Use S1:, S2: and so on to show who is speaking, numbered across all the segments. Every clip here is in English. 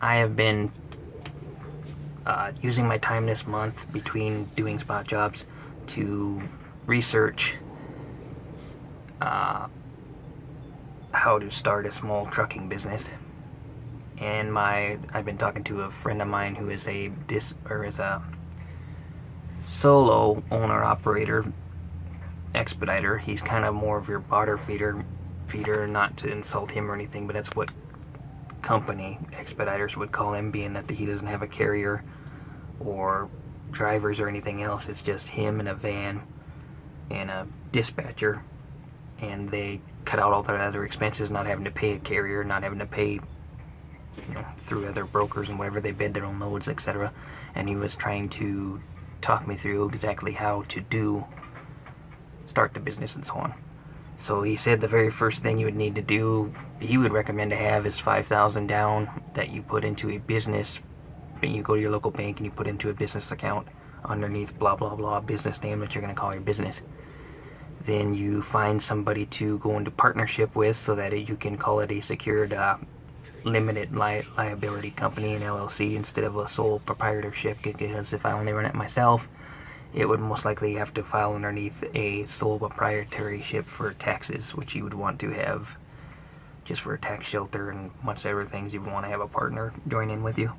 S1: I have been using my time this month between doing spot jobs to research how to start a small trucking business. And I've been talking to a friend of mine who is a solo owner operator expediter. He's kind of more of your bottom feeder, not to insult him or anything, but that's what company expediters would call him, being that he doesn't have a carrier or drivers or anything else. It's just him and a van and a dispatcher, and they cut out all their other expenses, not having to pay a carrier, not having to pay through other brokers and whatever. They bid their own loads, etc. And he was trying to talk me through exactly how to start the business and so on. So he said the very first thing you would need to do, he would recommend to have, is $5,000 down that you put into a business. You go to your local bank and you put into a business account underneath blah blah blah business name that you're going to call your business. Then you find somebody to go into partnership with so that you can call it a secured limited liability company, an LLC, instead of a sole proprietorship, because if I only run it myself, it would most likely have to file underneath a sole proprietorship for taxes, which you would want to have just for a tax shelter and much other things. You would want to have a partner join in with you.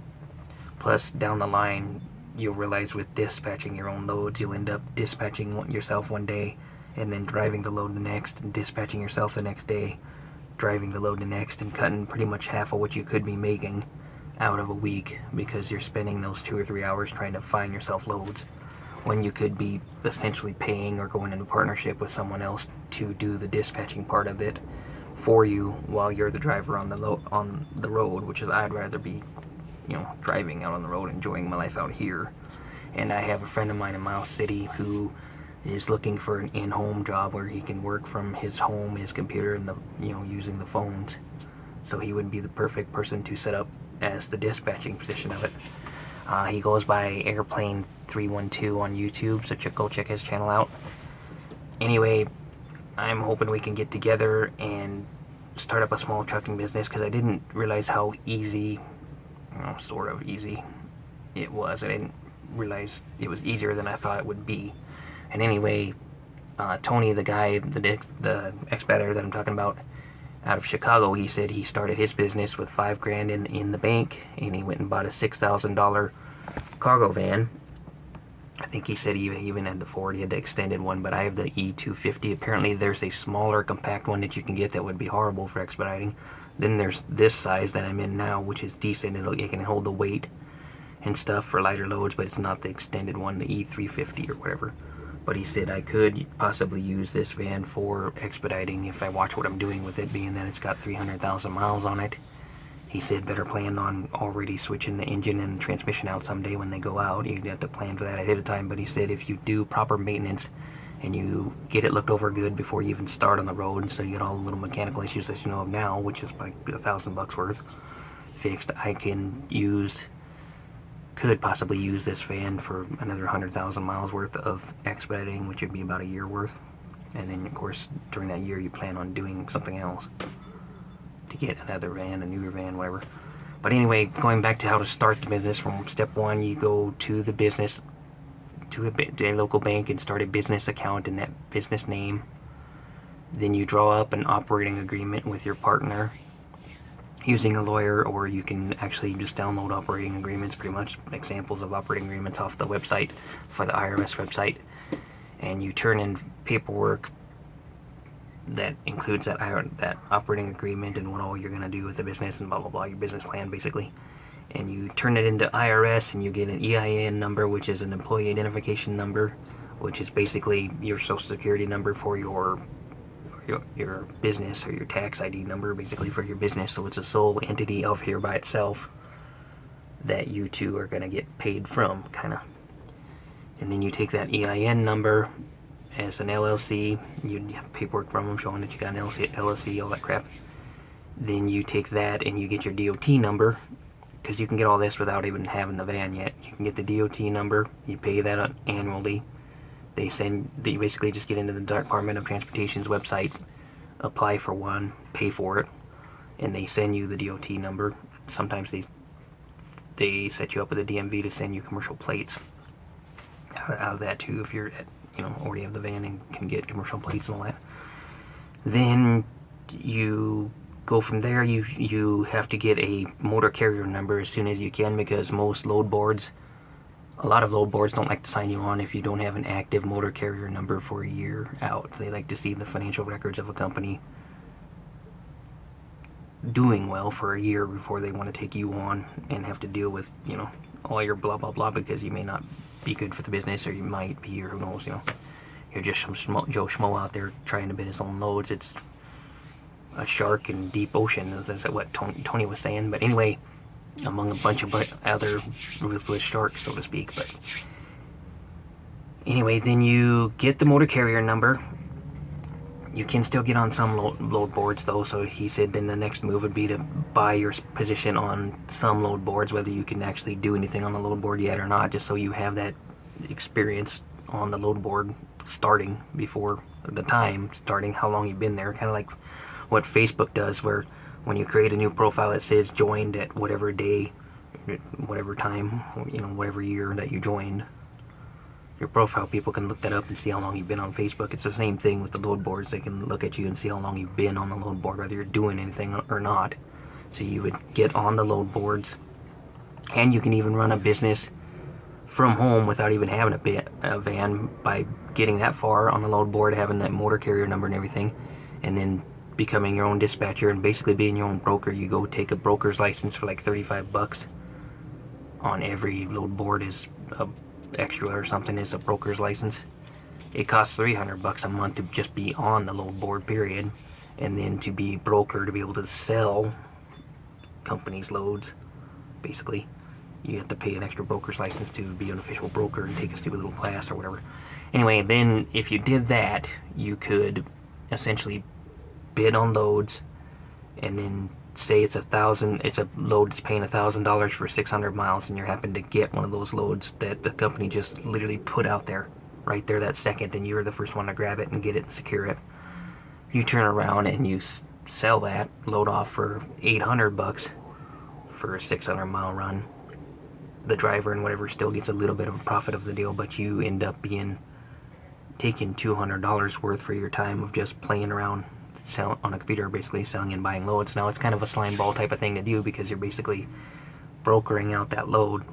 S1: Plus, down the line, you'll realize with dispatching your own loads, you'll end up dispatching yourself one day and then driving the load the next, and dispatching yourself the next day, driving the load the next, and cutting pretty much half of what you could be making out of a week because you're spending those 2 or 3 hours trying to find yourself loads, when you could be essentially paying or going into partnership with someone else to do the dispatching part of it for you while you're the driver on the road, which is I'd rather be, driving out on the road, enjoying my life out here. And I have a friend of mine in Miles City who is looking for an in-home job where he can work from his home, his computer, and using the phones. So he would be the perfect person to set up as the dispatching position of it. He goes by Airplane 312 on YouTube, so go check his channel out. Anyway, I'm hoping we can get together and start up a small trucking business, because I didn't realize how easy, sort of easy, it was. I didn't realize it was easier than I thought it would be. And anyway, Tony, the guy, the expediter that I'm talking about, out of Chicago, he said he started his business with $5,000 in the bank, and he went and bought a $6,000 cargo van. I think he said he even had the Ford. He had the extended one, but I have the E250. Apparently there's a smaller compact one that you can get that would be horrible for expediting. Then there's this size that I'm in now, which is decent. It can hold the weight and stuff for lighter loads, but it's not the extended one, the E350 or whatever. But he said I could possibly use this van for expediting if I watch what I'm doing with it, being that it's got 300,000 miles on it. He said better plan on already switching the engine and transmission out someday when they go out. You have to plan for that ahead of time. But he said if you do proper maintenance and you get it looked over good before you even start on the road, so you get all the little mechanical issues that you know of now, which is like $1,000 worth fixed, I could possibly use this van for another 100,000 miles worth of expediting, which would be about a year worth. And then of course during that year you plan on doing something else to get another van, a newer van, whatever. But anyway, going back to how to start the business, from step one, you go to the business, to a local bank, and start a business account in that business name. Then you draw up an operating agreement with your partner using a lawyer, or you can actually just download operating agreements, pretty much examples of operating agreements off the website, for the IRS website, and you turn in paperwork that includes that operating agreement and what all you're going to do with the business and blah blah blah, your business plan basically. And you turn it into IRS and you get an EIN number, which is an employee identification number, which is basically your social security number for your business, or your tax ID number basically for your business. So it's a sole entity of here by itself that you two are going to get paid from, kind of. And then you take that EIN number as an LLC. You have paperwork from them showing that you got an LLC, all that crap. Then you take that and you get your DOT number, because you can get all this without even having the van yet. You can get the DOT number, you pay that annually. They basically just get into the Department of Transportation's website, apply for one, pay for it, and they send you the DOT number. Sometimes they they set you up with a DMV to send you commercial plates out of that too, if you're at, already have the van and can get commercial plates and all that. Then you go from there. You have to get a motor carrier number as soon as you can, because a lot of load boards don't like to sign you on if you don't have an active motor carrier number for a year out. They like to see the financial records of a company doing well for a year before they want to take you on and have to deal with, all your blah blah blah, because you may not be good for the business, or you might be, or who knows, you're just some Joe Schmo out there trying to bid his own loads. It's a shark in deep ocean, is what Tony was saying. But anyway, among a bunch of other ruthless sharks, so to speak. But anyway, then you get the motor carrier number. You can still get on some load boards though, so he said then the next move would be to buy your position on some load boards, whether you can actually do anything on the load board yet or not, just so you have that experience on the load board starting before the time starting, how long you've been there. Kind of like what Facebook does, where when you create a new profile it says joined at whatever day, whatever time, whatever year that you joined your profile. People can look that up and see how long you've been on Facebook. It's the same thing with the load boards. They can look at you and see how long you've been on the load board, whether you're doing anything or not. So you would get on the load boards, and you can even run a business from home without even having a van, by getting that far on the load board, having that motor carrier number and everything, and then becoming your own dispatcher and basically being your own broker. You go take a broker's license for like $35 on every load board is a extra or something, is a broker's license. It costs $300 a month to just be on the load board, period. And then to be broker, to be able to sell companies' loads, basically, you have to pay an extra broker's license to be an official broker and take a stupid little class or whatever. Anyway, then if you did that, you could essentially bid on loads, and then say it's a load that's paying $1,000 for 600 miles, and you happen to get one of those loads that the company just literally put out there right there that second, and you're the first one to grab it and get it and secure it. You turn around and you sell that load off for $800 for a 600 mile run. The driver and whatever still gets a little bit of a profit of the deal, but you end up taking $200 worth for your time of just playing around on a computer, basically selling and buying loads. Now it's kind of a slime ball type of thing to do, because you're basically brokering out that load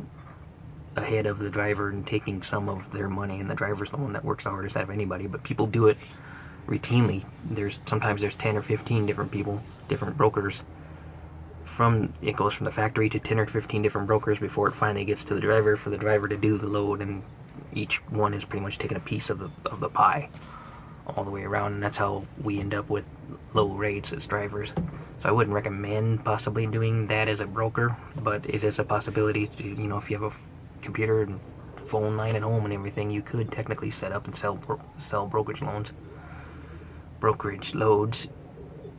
S1: ahead of the driver and taking some of their money, and the driver's the one that works the hardest out of anybody. But people do it routinely. Sometimes there's 10 or 15 different brokers. It goes from the factory to 10 or 15 different brokers before it finally gets to the driver, for the driver to do the load, and each one is pretty much taking a piece of the pie all the way around, and that's how we end up with low rates as drivers. So I wouldn't recommend possibly doing that as a broker, but it is a possibility to, if you have a computer and phone line at home and everything, you could technically set up and sell brokerage loads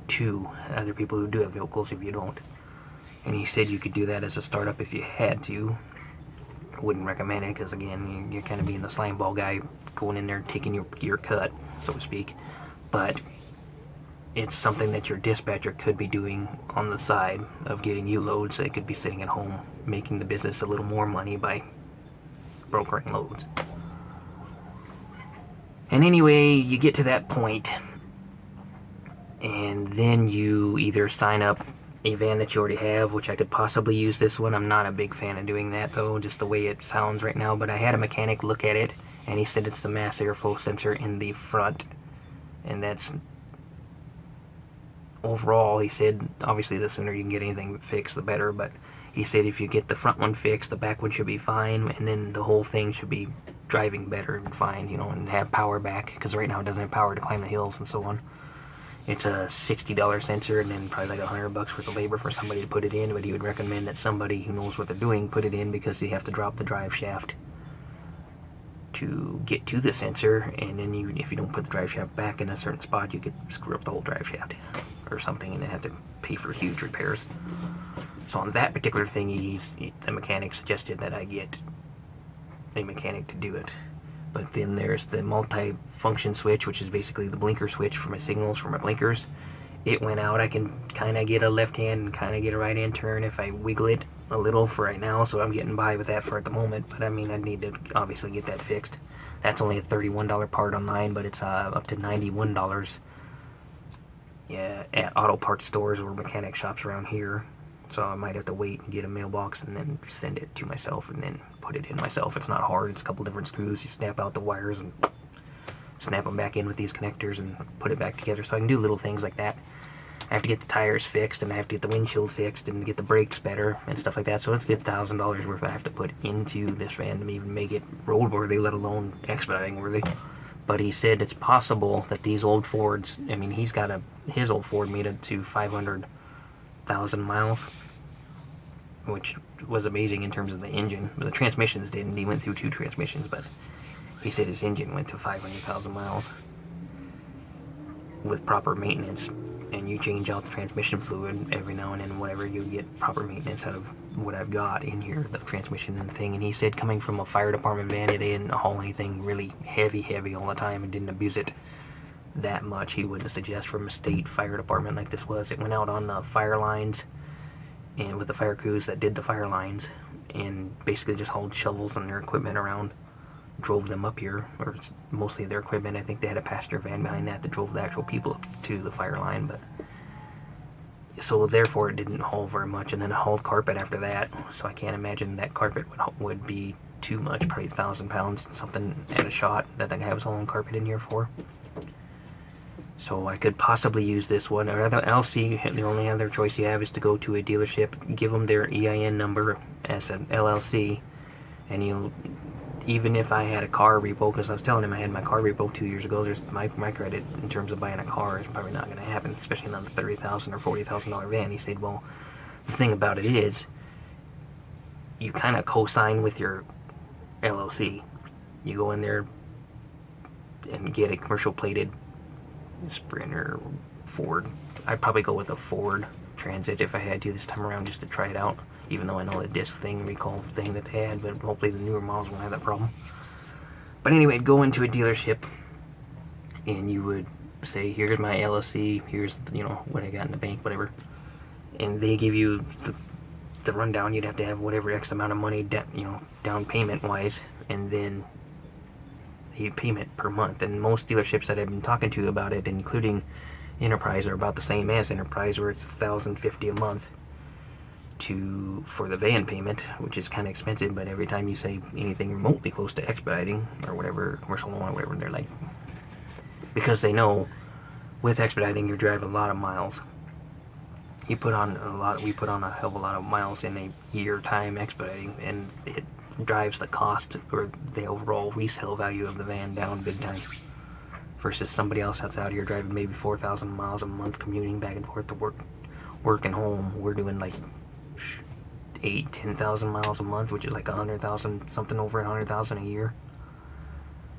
S1: to other people who do have vehicles if you don't. And he said you could do that as a startup if you had to. I wouldn't recommend it, because again, you're kind of being the slime ball guy going in there taking your cut, so to speak. But it's something that your dispatcher could be doing on the side of getting you loads. They could be sitting at home making the business a little more money by brokering loads. And anyway, you get to that point, and then you either sign up a van that you already have, which I could possibly use this one. I'm not a big fan of doing that though, just the way it sounds right now, but I had a mechanic look at it, and he said it's the mass airflow sensor in the front, and that's overall, he said, obviously the sooner you can get anything fixed the better, but he said if you get the front one fixed, the back one should be fine, and then the whole thing should be driving better and fine, and have power back, because right now it doesn't have power to climb the hills and so on. It's a $60 sensor, and then probably like $100 worth of labor for somebody to put it in, but he would recommend that somebody who knows what they're doing put it in, because you have to drop the drive shaft to get to the sensor, and then if you don't put the drive shaft back in a certain spot, you could screw up the whole drive shaft or something, and then have to pay for huge repairs. So on that particular thing, the mechanic suggested that I get a mechanic to do it. But then there's the multi-function switch, which is basically the blinker switch for my signals for my blinkers. It went out. I can kind of get a left hand and kind of get a right hand turn if I wiggle it a little for right now, so I'm getting by with that for at the moment. But I mean, I need to obviously get that fixed. That's only a $31 part online, but it's up to $91. Yeah, at auto parts stores or mechanic shops around here. So I might have to wait and get a mailbox and then send it to myself and then put it in myself. It's not hard. It's a couple different screws. You snap out the wires and snap them back in with these connectors and put it back together. So I can do little things like that. I have to get the tires fixed and I have to get the windshield fixed and get the brakes better and stuff like that. So it's a good $1,000 worth I have to put into this van to even make it roadworthy, let alone expediting worthy. But he said it's possible that these old Fords, I mean, he's got his old Ford made it to 500,000 miles, which was amazing in terms of the engine. But the transmissions didn't. He went through 2 transmissions, but he said his engine went to 500,000 miles with proper maintenance. And you change out the transmission fluid every now and then, whatever, you get proper maintenance out of what I've got in here, the transmission and thing. And he said coming from a fire department van, they didn't haul anything really heavy all the time and didn't abuse it that much. He wouldn't suggest from a state fire department like this was. It went out on the fire lines and with the fire crews that did the fire lines and basically just hauled shovels and their equipment around, drove them up here, or mostly their equipment. I think they had a passenger van behind that drove the actual people up to the fire line, but so therefore it didn't haul very much. And then it hauled carpet after that, so I can't imagine that carpet would be too much, probably 1,000 pounds, something at a shot that the guy was hauling carpet in here for. So I could possibly use this one, or else the only other choice you have is to go to a dealership, give them their EIN number as an LLC, and you'll, even if I had a car repo, because I was telling him I had my car repo 2 years ago, there's my credit in terms of buying a car is probably not going to happen, especially on a $30,000 or $40,000 van. He said, well, the thing about it is, you kind of co-sign with your LLC. You go in there and get a commercial plated Sprinter, Ford. I'd probably go with a Ford Transit if I had to this time around, just to try it out. Even though I know the disc thing, recall thing that they had, but hopefully the newer models won't have that problem. But anyway, I'd go into a dealership, and you would say, here's my LLC, here's, you know, what I got in the bank, whatever. And they give you the rundown. You'd have to have whatever X amount of money, down payment-wise, and then the payment per month. And most dealerships that I've been talking to about it, including Enterprise, are about the same as Enterprise, where it's $1,050 a month for the van payment, which is kind of expensive. But every time you say anything remotely close to expediting or whatever, commercial loan or whatever, they're like, because they know with expediting you're driving a lot of miles. We put on a hell of a lot of miles in a year time expediting, and it drives the cost or the overall resale value of the van down big time, versus somebody else that's out here driving maybe 4,000 miles a month commuting back and forth to work and home. We're doing like 10,000 miles a month, which is like 100,000, something over 100,000 a year.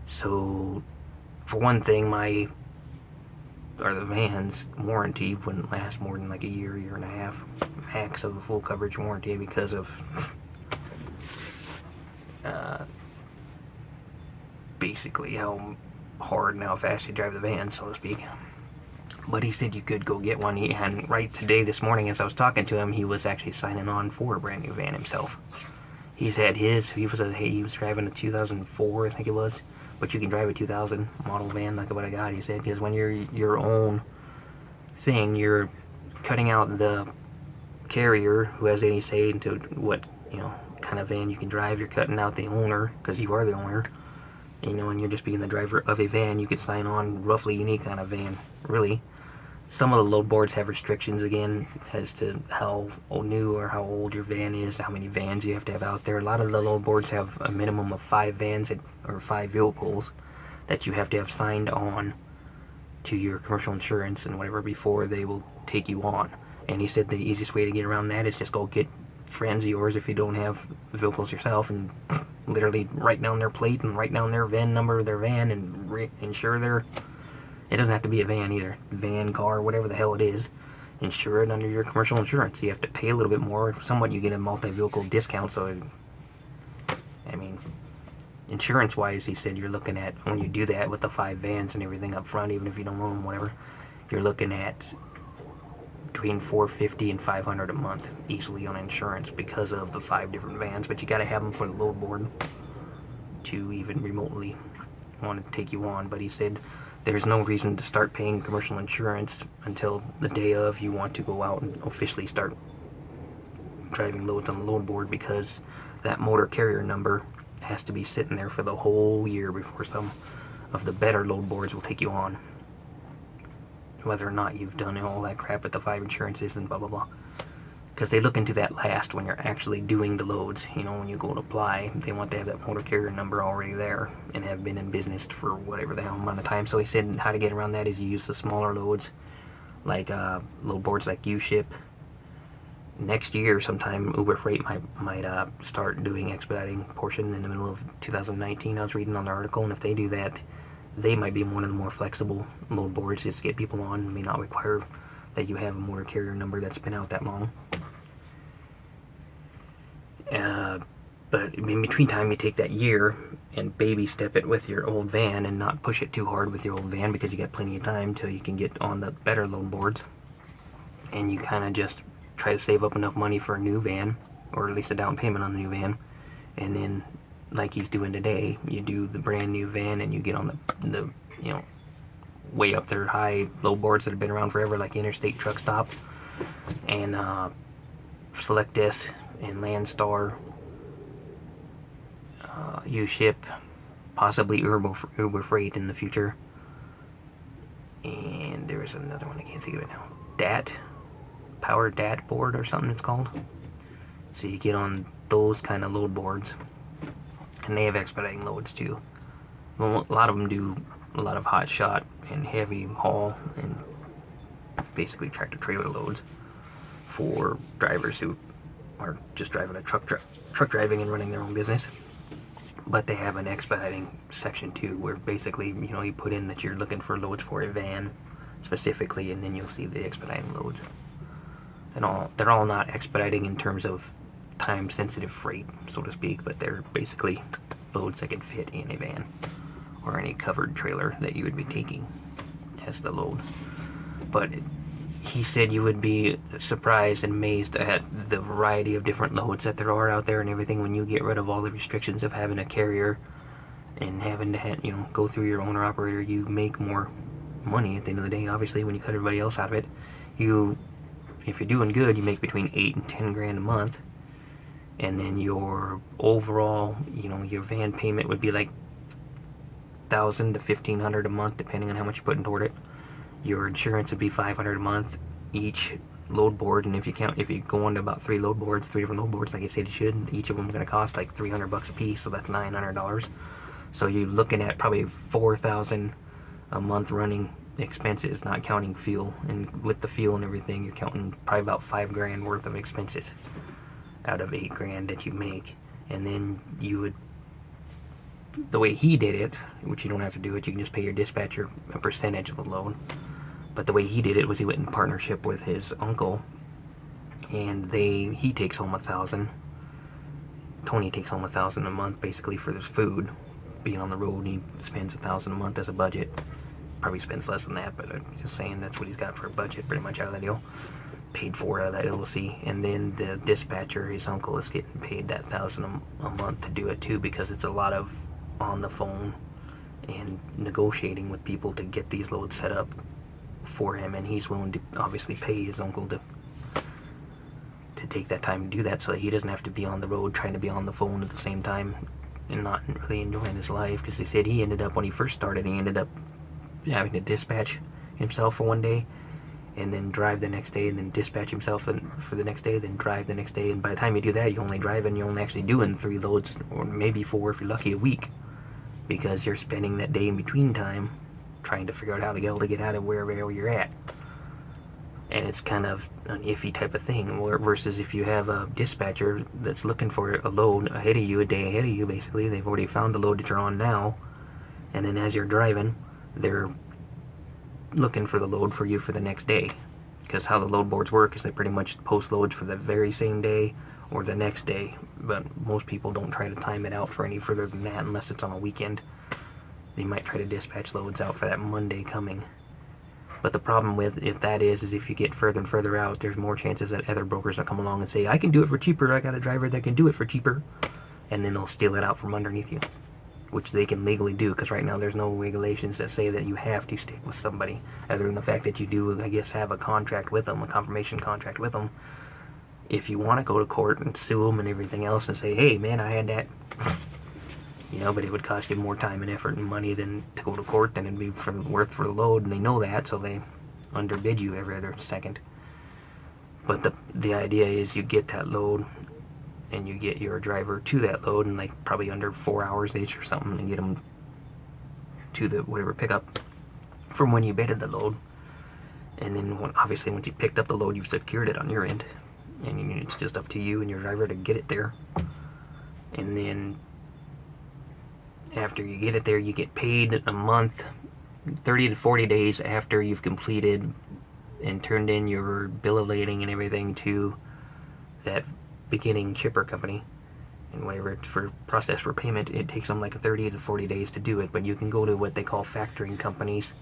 S1: So for one thing, the van's warranty wouldn't last more than like a year and a half max of a full coverage warranty, because of basically how hard and how fast you drive the van, so to speak. But he said you could go get one. And right today, this morning, as I was talking to him, he was actually signing on for a brand new van himself. He's had his. He was driving a 2004, I think it was. But you can drive a 2000 model van like what I got. He said, because when you're your own thing, you're cutting out the carrier who has any say into what kind of van you can drive. You're cutting out the owner, because you are the owner. And you're just being the driver of a van. You could sign on roughly any kind of van, really. Some of the load boards have restrictions, again, as to how new or how old your van is, how many vans you have to have out there. A lot of the load boards have a minimum of 5 vans or 5 vehicles that you have to have signed on to your commercial insurance and whatever before they will take you on. And he said the easiest way to get around that is just go get friends of yours, if you don't have vehicles yourself, and literally write down their plate and write down their VIN number of their van and insure their... It doesn't have to be a van either. Van, car, whatever the hell it is. Insure it under your commercial insurance. You have to pay a little bit more. Somewhat you get a multi-vehicle discount, so... I mean, insurance-wise, he said you're looking at, when you do that with the 5 vans and everything up front, even if you don't own them, whatever, you're looking at between $450 and $500 a month easily on insurance because of the 5 different vans. But you got to have them for the load board to even remotely want to take you on. But he said there's no reason to start paying commercial insurance until the day of you want to go out and officially start driving loads on the load board, because that motor carrier number has to be sitting there for the whole year before some of the better load boards will take you on, whether or not you've done all that crap with the 5 insurances and blah blah blah. Because they look into that last when you're actually doing the loads. You know, when you go to apply, they want to have that motor carrier number already there and have been in business for whatever the hell amount of time. So he said how to get around that is you use the smaller loads, like load boards like U-Ship. Next year sometime Uber Freight might start doing expediting portion in the middle of 2019. I was reading on the article, and if they do that, they might be one of the more flexible load boards just to get people on. It may not require that you have a motor carrier number that's been out that long. But in between time, you take that year and baby step it with your old van and not push it too hard with your old van, because you got plenty of time till you can get on the better load boards. And you kind of just try to save up enough money for a new van, or at least a down payment on the new van, and then like he's doing today, you do the brand new van and you get on the you know, way up there high load boards that have been around forever, like Interstate Truck Stop and Select S and Landstar, U-Ship, possibly Uber Freight in the future, and there's another one I can't think of it now. DAT, Power DAT board or something it's called. So you get on those kind of load boards, and they have expediting loads too. Well, a lot of them do a lot of hot shot and heavy haul and basically tractor trailer loads for drivers who are just driving a truck driving and running their own business. But they have an expediting section too, where basically, you know, you put in that you're looking for loads for a van specifically, and then you'll see the expediting loads. And they're all not expediting in terms of time sensitive freight, so to speak, but they're basically loads that can fit in a van or any covered trailer that you would be taking as the load. But he said you would be surprised and amazed at the variety of different loads that there are out there and everything when you get rid of all the restrictions of having a carrier and having to you know, go through your owner operator. You make more money at the end of the day, obviously, when you cut everybody else out of it. If you're doing good, you make between 8 and 10 grand a month, and then your overall, you know, your van payment would be like $1,000 to $1,500 a month, depending on how much you're putting toward it. Your insurance would be $500 a month each load board, and if you go on to about 3 different load boards, like I said you should, each of them going to cost like $300 a piece, so that's $900. So you're looking at probably $4,000 a month running expenses, not counting fuel. And with the fuel and everything, you're counting probably about $5 grand worth of expenses out of $8 grand that you make. And then you would, the way he did it, which you don't have to do it, you can just pay your dispatcher a percentage of the load. But the way he did it was he went in partnership with his uncle, and he takes home $1,000. Tony takes home $1,000 a month basically for his food. Being on the road, he spends $1,000 a month as a budget. Probably spends less than that, but I'm just saying that's what he's got for a budget pretty much out of that deal. Paid for out of that LLC. And then the dispatcher, his uncle, is getting paid that $1,000 a month to do it too, because it's a lot of on the phone and negotiating with people to get these loads set up for him, and he's willing to obviously pay his uncle to take that time to do that, so that he doesn't have to be on the road trying to be on the phone at the same time and not really enjoying his life. Because he said he ended up, when he first started, he ended up having to dispatch himself for one day and then drive the next day, and then dispatch himself for the next day, then drive the next day. And by the time you do that, you're only actually doing 3 loads, or maybe 4 if you're lucky, a week, because you're spending that day in between time trying to figure out how to get out of wherever you're at. And it's kind of an iffy type of thing, versus if you have a dispatcher that's looking for a load ahead of you, a day ahead of you, basically. They've already found the load that you're on now, and then as you're driving, they're looking for the load for you for the next day. Because how the load boards work is they pretty much post loads for the very same day or the next day, but most people don't try to time it out for any further than that unless it's on a weekend. They might try to dispatch loads out for that Monday coming. But the problem with if that is if you get further and further out, there's more chances that other brokers will come along and say, I can do it for cheaper, I got a driver that can do it for cheaper, and then they'll steal it out from underneath you, which they can legally do, because right now there's no regulations that say that you have to stick with somebody, other than the fact that you do, I guess, have a contract with them, a confirmation contract with them. If you want to go to court and sue them and everything else and say, hey man, I had that, you know, but it would cost you more time and effort and money than to go to court than it'd be worth for the load, and they know that, so they underbid you every other second. But the idea is you get that load and you get your driver to that load in like probably under 4 hours each or something, and get them to the whatever pickup from when you bidded the load. And then obviously once you picked up the load, you've secured it on your end, and it's just up to you and your driver to get it there. And then after you get it there, you get paid a month, 30 to 40 days after you've completed and turned in your bill of lading and everything to that beginning shipper company. And whatever it's for process for payment, it takes them like 30 to 40 days to do it. But you can go to what they call factoring companies,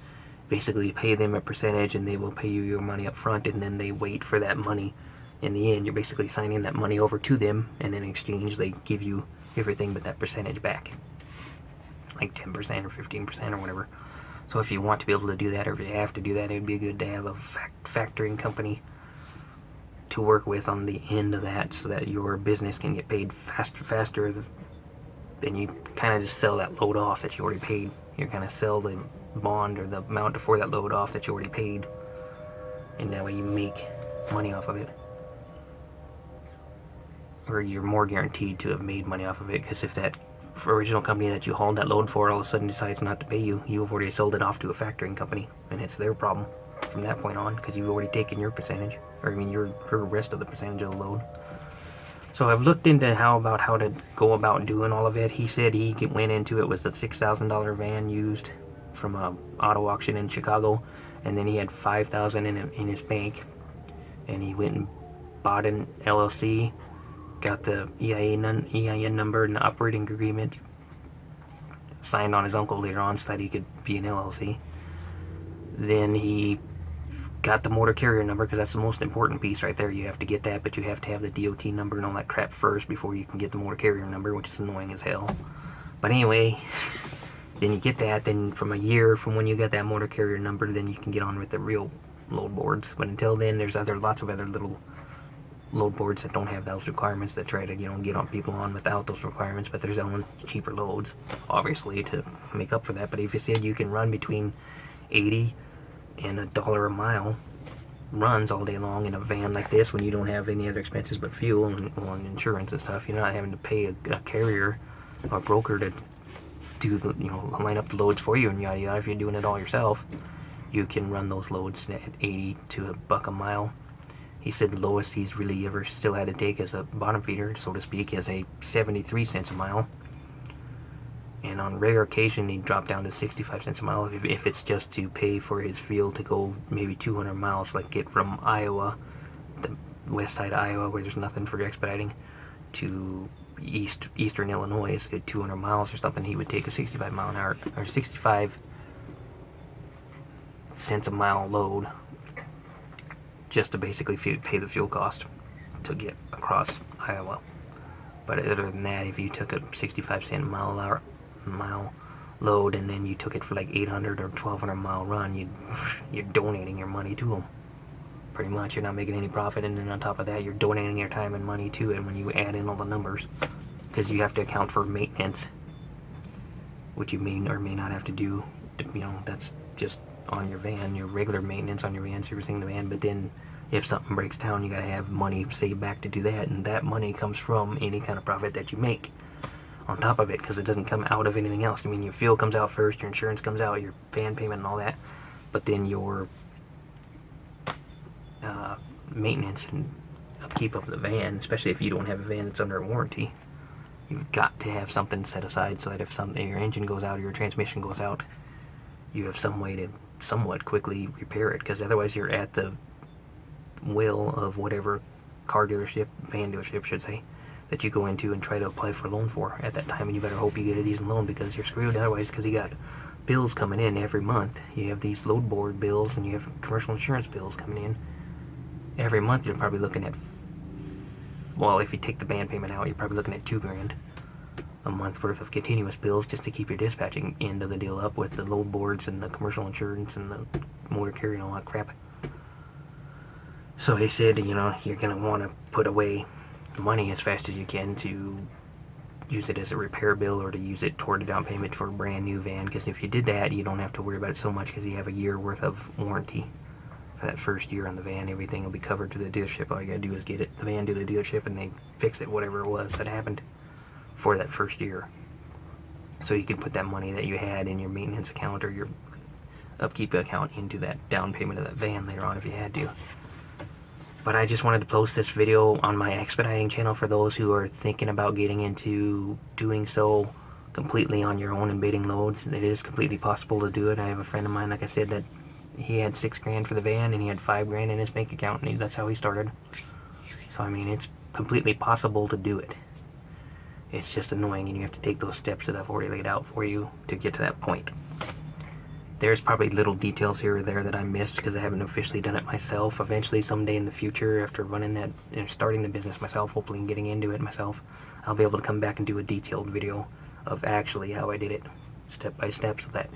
S1: basically pay them a percentage and they will pay you your money up front, and then they wait for that money. In the end, you're basically signing that money over to them, and in exchange they give you everything but that percentage back, like 10% or 15% or whatever. So if you want to be able to do that, or if you have to do that, it'd be good to have a factoring company to work with on the end of that, so that your business can get paid faster. Then you kind of just sell that load off that you already paid. You kind of sell the bond or the amount for that load off that you already paid, and that way you make money off of it, or you're more guaranteed to have made money off of it. Because if that original company that you hauled that load for all of a sudden decides not to pay you, you've already sold it off to a factoring company, and it's their problem from that point on, because you've already taken your percentage, or I mean your rest of the percentage of the load. So I've looked into how to go about doing all of it. He said he went into it with a $6,000 van used from a auto auction in Chicago, and then he had $5,000 in his bank, and he went and bought an LLC, got the EIN number and the operating agreement signed on his uncle later on so that he could be an LLC. Then he got the motor carrier number, because that's the most important piece right there. You have to get that, but you have to have the DOT number and all that crap first before you can get the motor carrier number, which is annoying as hell. But anyway, then you get that, then from a year from when you got that motor carrier number, then you can get on with the real load boards. But until then, there's lots of other little load boards that don't have those requirements, that try to, you know, get on people on without those requirements, but they're selling cheaper loads, obviously, to make up for that. But if you said you can run between 80 and $1 a mile runs all day long in a van like this, when you don't have any other expenses but fuel and insurance and stuff, you're not having to pay a carrier or a broker to do the, you know, line up the loads for you and yada yada. If you're doing it all yourself, you can run those loads at 80 to $1 a mile. He said the lowest he's really ever still had to take as a bottom feeder, so to speak, is a 73 cents a mile. And on rare occasion, he dropped down to 65 cents a mile if it's just to pay for his fuel to go maybe 200 miles, like get from Iowa, the west side of Iowa, where there's nothing for expediting, to eastern Illinois, is 200 miles or something. He would take a 65 mile an hour, or 65 cents a mile load, just to basically pay the fuel cost to get across Iowa. But other than that, if you took a 65 cent mile load and then you took it for like 800 or 1200 mile run, you're donating your money to them. Pretty much, you're not making any profit, and then on top of that, you're donating your time and money to it when you add in all the numbers, because you have to account for maintenance, which you may or may not have to do. You know, that's just on your van, your regular maintenance on your van, servicing the van. But then if something breaks down, you gotta have money saved back to do that, and that money comes from any kind of profit that you make on top of it, because it doesn't come out of anything else. I mean, your fuel comes out first, your insurance comes out, your van payment and all that, but then your maintenance and upkeep of the van, especially if you don't have a van that's under a warranty, you've got to have something set aside so that if your engine goes out or your transmission goes out, you have some way to somewhat quickly repair it, because otherwise you're at the will of whatever car dealership, van dealership should say, that you go into and try to apply for a loan for at that time, and you better hope you get a decent loan, because you're screwed otherwise, because you got bills coming in every month. You have these load board bills and you have commercial insurance bills coming in. Every month you're probably looking at, well, if you take the van payment out, you're probably looking at $2,000 a month worth of continuous bills just to keep your dispatching end of the deal up with the load boards and the commercial insurance and the motor carrier and all that crap. So they said, you know, you're going to want to put away money as fast as you can to use it as a repair bill or to use it toward a down payment for a brand new van, because if you did that, you don't have to worry about it so much because you have a year worth of warranty for that first year on the van. Everything will be covered to the dealership. All you gotta do is get the van to the dealership and they fix it, whatever it was that happened for that first year. So you can put that money that you had in your maintenance account or your upkeep account into that down payment of that van later on if you had to. But I just wanted to post this video on my Expediting channel for those who are thinking about getting into doing so completely on your own and bidding loads. It is completely possible to do it. I have a friend of mine, like I said, that he had $6,000 for the van and he had $5,000 in his bank account, and that's how he started. So I mean, it's completely possible to do it. It's just annoying, and you have to take those steps that I've already laid out for you to get to that point. There's probably little details here or there that I missed because I haven't officially done it myself. Eventually, someday in the future, after running that and starting the business myself, hopefully and getting into it myself, I'll be able to come back and do a detailed video of actually how I did it, step by step, so that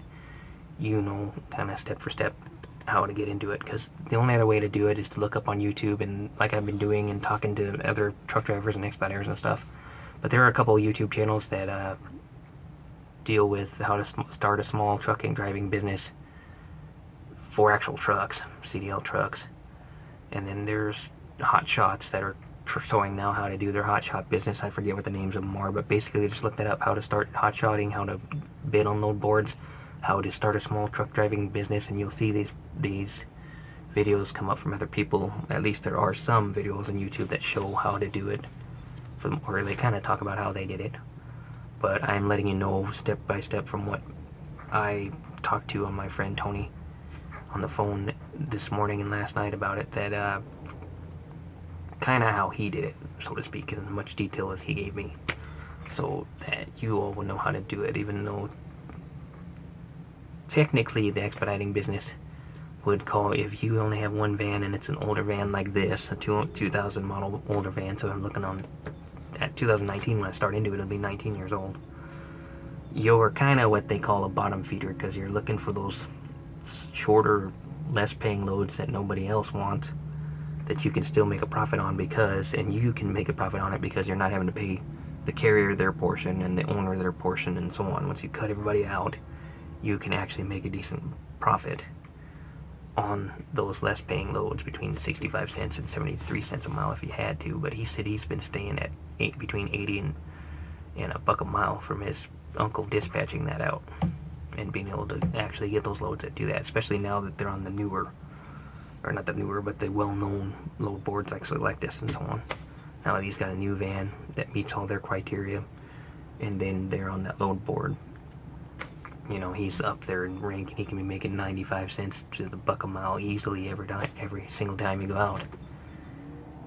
S1: you know kind of step for step how to get into it. Because the only other way to do it is to look up on YouTube, and like I've been doing and talking to other truck drivers and expediters and stuff. But there are a couple of YouTube channels that deal with how to start a small trucking driving business for actual trucks, CDL trucks. And then there's hot shots that are showing now how to do their hot shot business. I forget what the names of them are, but basically just look that up, how to start hot shotting, how to bid on load boards, how to start a small truck driving business, and you'll see these videos come up from other people. At least there are some videos on YouTube that show how to do it, or they kind of talk about how they did it. But I'm letting you know step by step from what I talked to on my friend Tony on the phone this morning and last night about it, that kind of how he did it, so to speak, in as much detail as he gave me, so that you all will know how to do it, even though technically the expediting business would call, if you only have one van and it's an older van like this, a 2000 model older van, so I'm looking on at 2019 when I start into it, it'll be 19 years old. You're kind of what they call a bottom feeder, because you're looking for those shorter, less paying loads that nobody else wants, that you can still make a profit on, and you can make a profit on it because you're not having to pay the carrier their portion and the owner their portion and so on. Once you cut everybody out, you can actually make a decent profit on those less paying loads, between 65 cents and 73 cents a mile if you had to. But he said he's been staying at between 80 and $1 a mile from his uncle dispatching that out and being able to actually get those loads that do that, especially now that they're on the newer, or not the newer, but the well-known load boards like Selectus and so on. Now that he's got a new van that meets all their criteria, and then they're on that load board, you know, he's up there in rank, and he can be making 95 cents to the $1 a mile easily every single time you go out.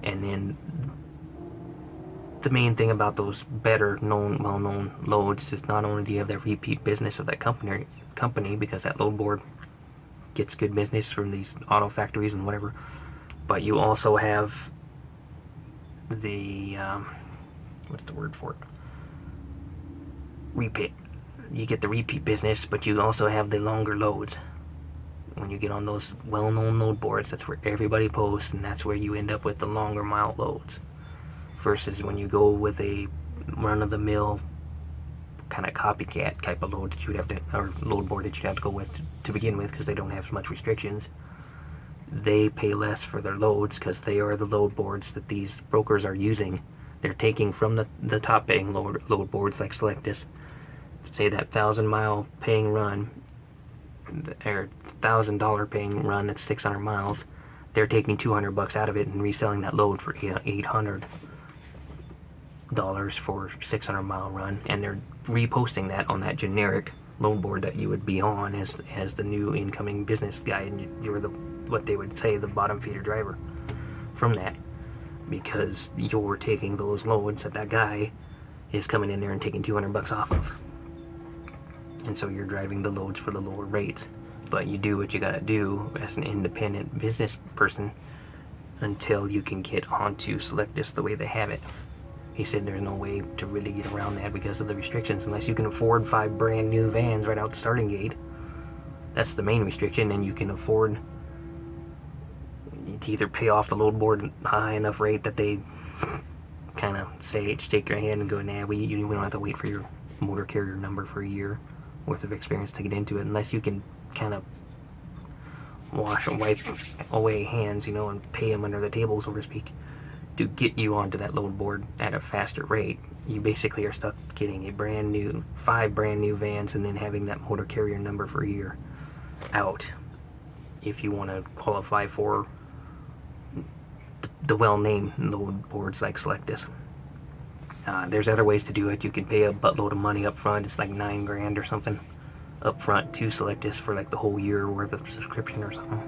S1: And then the main thing about those better known, well-known loads is not only do you have that repeat business of that company, because that load board gets good business from these auto factories and whatever, but you also have the what's the word for it? Repeat. You get the repeat business, but you also have the longer loads. When you get on those well-known load boards, that's where everybody posts, and that's where you end up with the longer mile loads. Versus when you go with a run-of-the-mill kind of copycat type of load that you would have to, or load board that you'd have to go with to begin with, because they don't have as much restrictions. They pay less for their loads because they are the load boards that these brokers are using. They're taking from the top paying load boards like Selectus. Say that 1,000-mile paying run, or $1,000 paying run that's 600 miles, they're taking $200 out of it and reselling that load for $800 for 600-mile run, and they're reposting that on that generic load board that you would be on as the new incoming business guy, and you're the, what they would say, the bottom feeder driver from that, because you're taking those loads that guy is coming in there and taking $200 off of. and so you're driving the loads for the lower rates. But you do what you gotta do as an independent business person until you can get onto Selectus the way they have it. He said there's no way to really get around that because of the restrictions, unless you can afford 5 brand new vans right out the starting gate. That's the main restriction, and you can afford to either pay off the load board high enough rate that they kind of say, shake your hand and go, nah, we don't have to wait for your motor carrier number for a year worth of experience to get into it, unless you can kind of wipe away hands, and pay them under the table, so to speak, to get you onto that load board at a faster rate. You basically are stuck getting a 5 brand new vans and then having that motor carrier number for a year out if you want to qualify for the well-named load boards like Selectus. There's other ways to do it. You can pay a buttload of money up front. It's like $9,000 or something up front to Selectus for like the whole year worth of subscription or something.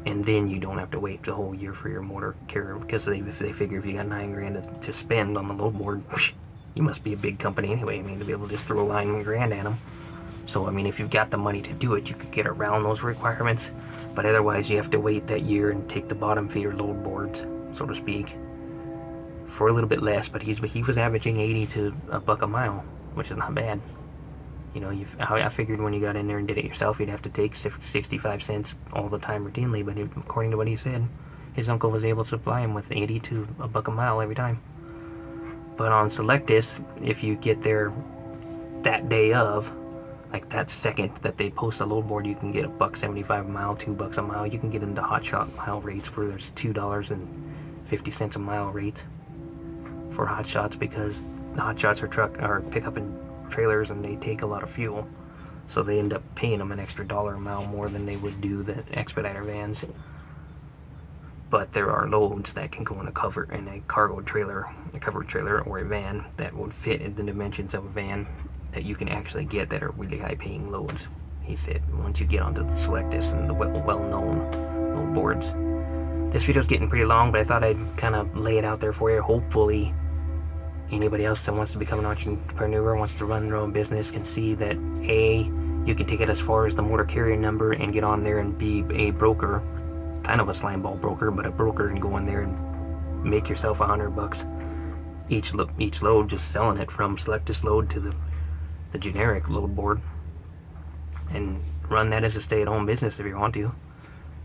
S1: And then you don't have to wait the whole year for your motor carrier, because if they figure if you got $9,000 to spend on the load board, you must be a big company anyway. to be able to just throw $9,000 at them. So if you've got the money to do it, you could get around those requirements. But otherwise, you have to wait that year and take the bottom feeder load boards, so to speak, for a little bit less. But he was averaging 80 to $1 a mile, which is not bad. I figured when you got in there and did it yourself, you'd have to take 65 cents all the time routinely, but according to what he said, his uncle was able to supply him with 80 to $1 a mile every time. But on Selectus, if you get there that day of, like that second that they post a load board, you can get $1.75 a mile, $2 a mile. You can get into hotshot mile rates where there's $2.50 a mile rates for hotshots, because the hotshots are pickup and trailers, and they take a lot of fuel, so they end up paying them an extra $1 a mile more than they would do the Expediter vans. But there are loads that can go in a cargo trailer, a covered trailer, or a van that would fit in the dimensions of a van that you can actually get that are really high-paying loads. He said once you get onto the Selectus and the well-known load boards. This video's getting pretty long, but I thought I'd kind of lay it out there for you. Hopefully anybody else that wants to become an entrepreneur, wants to run their own business, can see that you can take it as far as the motor carrier number and get on there and be a broker, kind of a slime ball broker, but a broker, and go in there and make yourself $100 each load, just selling it from Selectus load to the generic load board, and run that as a stay-at-home business if you want to.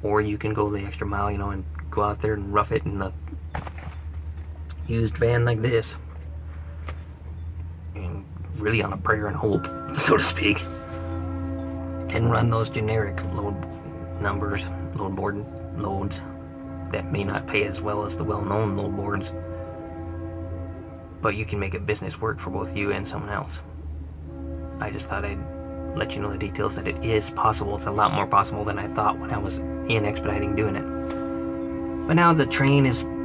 S1: Or you can go the extra mile, and go out there and rough it in a used van like this, and really on a prayer and hope, so to speak, and run those generic load board loads that may not pay as well as the well-known load boards, but you can make a business work for both you and someone else. I just thought I'd let you know the details, that it is possible. It's a lot more possible than I thought when I was in Expediting doing it. But now the train is